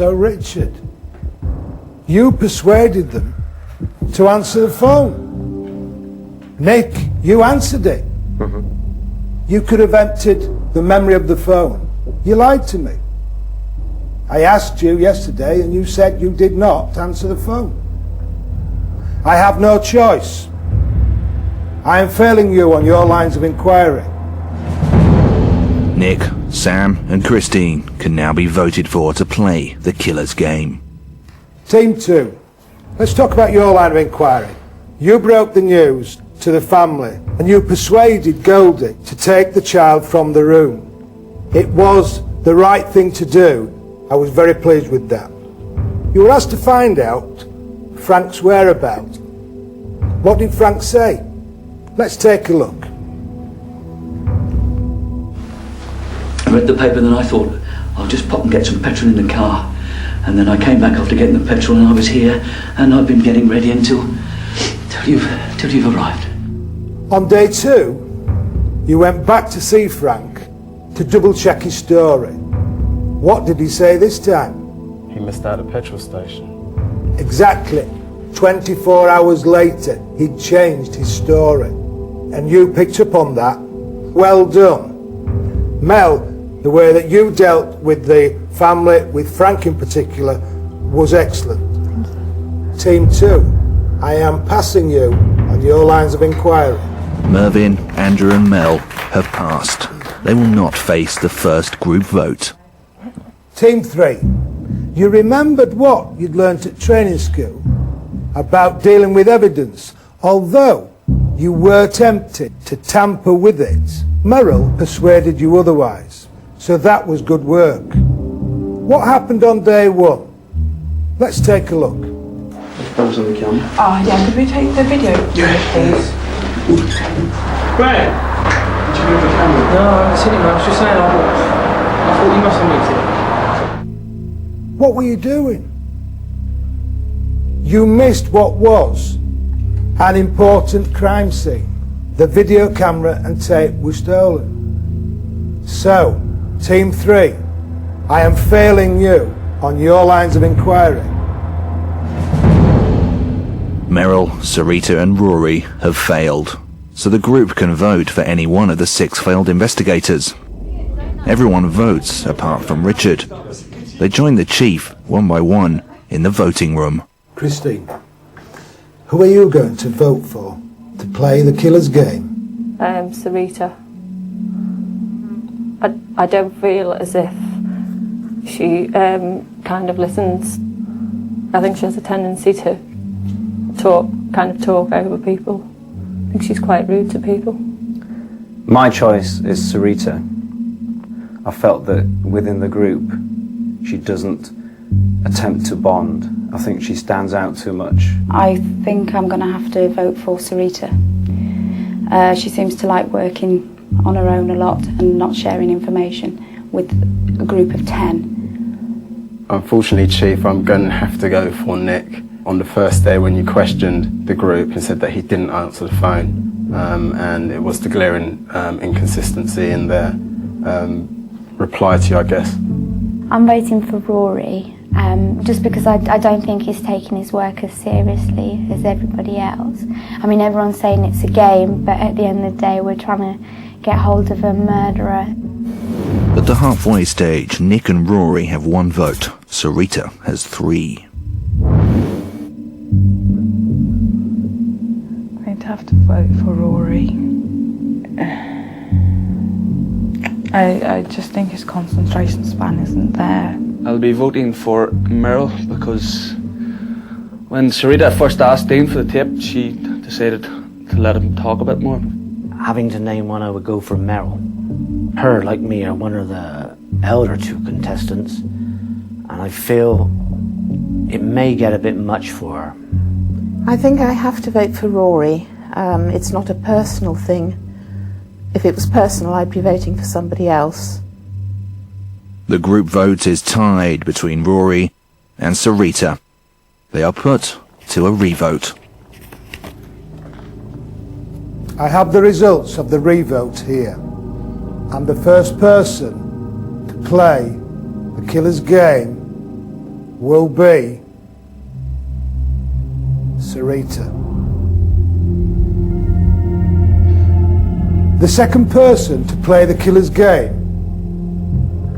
So, Richard, you persuaded them to answer the phone. Nick, you answered it. You could have emptied the memory of the phone. You lied to me. I asked you yesterday and you said you did not answer the phone. I have no choice. I am failing you on your lines of inquiry. Nick, Sam and Christine can now be voted for to play the killer's game. Team 2, let's talk about your line of inquiry. You broke the news to the family and you persuaded Goldie to take the child from the room. It was the right thing to do. I was very pleased with that. You were asked to find out Frank's whereabouts. What did Frank say? Let's take a look. I read the paper and then I thought, I'll just pop and get some petrol in the car. And then I came back after getting the petrol and I was here and I've been getting ready till you've arrived. On day 2, you went back to see Frank to double check his story. What did he say this time? He missed out at the petrol station. Exactly. 24 hours later, he'd changed his story. And you picked up on that. Well done. Mel, the way that you dealt with the family, with Frank in particular, was excellent. Team 2, I am passing you on your lines of inquiry. Mervyn, Andrew and Mel have passed. They will not face the first group vote. Team 3, you remembered what you'd learnt at training school about dealing with evidence, although you were tempted to tamper with it. Merrill persuaded you otherwise, so that was good work. What happened on day 1? Let's take a look. That was on the camera. Oh yeah, could we take the video, please? Graham! Did you move the camera? No, I haven't seen it, man. I was just saying, I thought you must have moved it. What were you doing? You missed what was an important crime scene. The video camera and tape were stolen. So, Team 3, I am failing you on your lines of inquiry. Merrill, Sarita and Rory have failed, so the group can vote for any one of the 6 failed investigators. Everyone votes apart from Richard. They join the chief, one by one, in the voting room. Christine, who are you going to vote for to play the killer's game? Sarita. I don't feel as if she kind of listens. I think she has a tendency to talk over people. I think she's quite rude to people. My choice is Sarita. I felt that within the group, she doesn't attempt to bond. I think she stands out too much. I think I'm going to have to vote for Sarita. She seems to like working on her own a lot and not sharing information with a group of 10. Unfortunately, Chief, I'm going to have to go for Nick. On the first day when you questioned the group and said that he didn't answer the phone, and it was the glaring inconsistency in their reply to you, I guess. I'm voting for Rory, just because I don't think he's taking his work as seriously as everybody else. I mean, everyone's saying it's a game, but at the end of the day, we're trying to get hold of a murderer. At the halfway stage, Nick and Rory have 1 vote. Sarita has 3. I'd have to vote for Rory. I just think his concentration span isn't there. I'll be voting for Merrill because when Sarita first asked Dean for the tape, she decided to let him talk a bit more. Having to name one, I would go for Merrill. Her, like me, are one of the elder 2 contestants, and I feel it may get a bit much for her. I think I have to vote for Rory. It's not a personal thing. If it was personal, I'd be voting for somebody else. The group vote is tied between Rory and Sarita. They are put to a revote. I have the results of the revote here. And the first person to play the killer's game will be Sarita. The second person to play the killer's game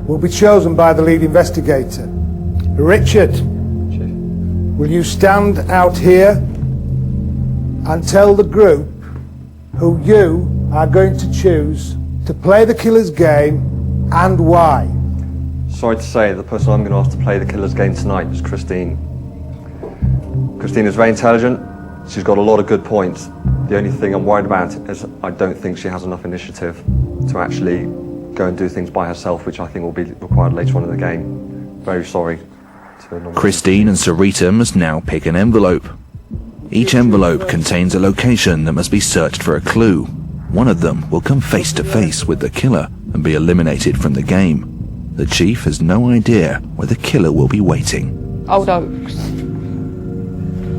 will be chosen by the lead investigator. Richard, will you stand out here and tell the group who you are going to choose to play the killer's game and why? Sorry to say, the person I'm going to ask to play the killer's game tonight is Christine. Christine is very intelligent. She's got a lot of good points. The only thing I'm worried about is I don't think she has enough initiative to actually go and do things by herself, which I think will be required later on in the game. Very sorry. Christine and Sarita must now pick an envelope. Each envelope contains a location that must be searched for a clue. One of them will come face to face with the killer and be eliminated from the game. The chief has no idea where the killer will be waiting. Old Oaks.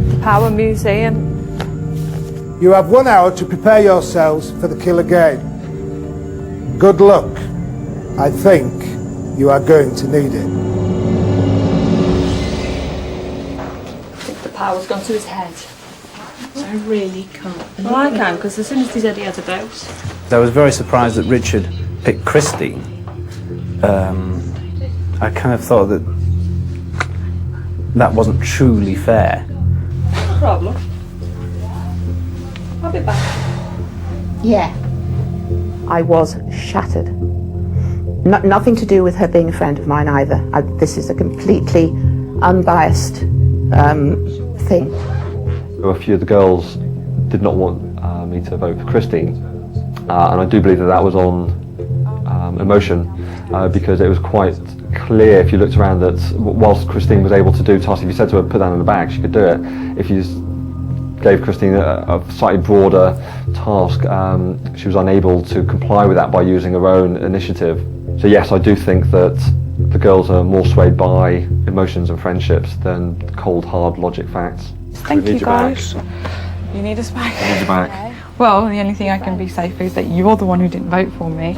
The Power Museum. You have 1 hour to prepare yourselves for the killer game. Good luck. I think you are going to need it. I think the power's gone to his head. I really can't believe Well, I can, because as soon as he said he had a vote. I was very surprised that Richard picked Christine. I kind of thought that that wasn't truly fair. No problem. I'll be back. Yeah. I was shattered. Nothing to do with her being a friend of mine either. This is a completely unbiased thing. A few of the girls did not want me to vote for Christine, and I do believe that that was on emotion, because it was quite clear if you looked around that whilst Christine was able to do tasks, if you said to her put that in the bag, she could do it. If you gave Christine a slightly broader task, she was unable to comply with that by using her own initiative. So yes, I do think that the girls are more swayed by emotions and friendships than cold, hard logic facts. Thank you, guys. You need us back? I need you back. Well, the only thing I can be safe is that you're the one who didn't vote for me.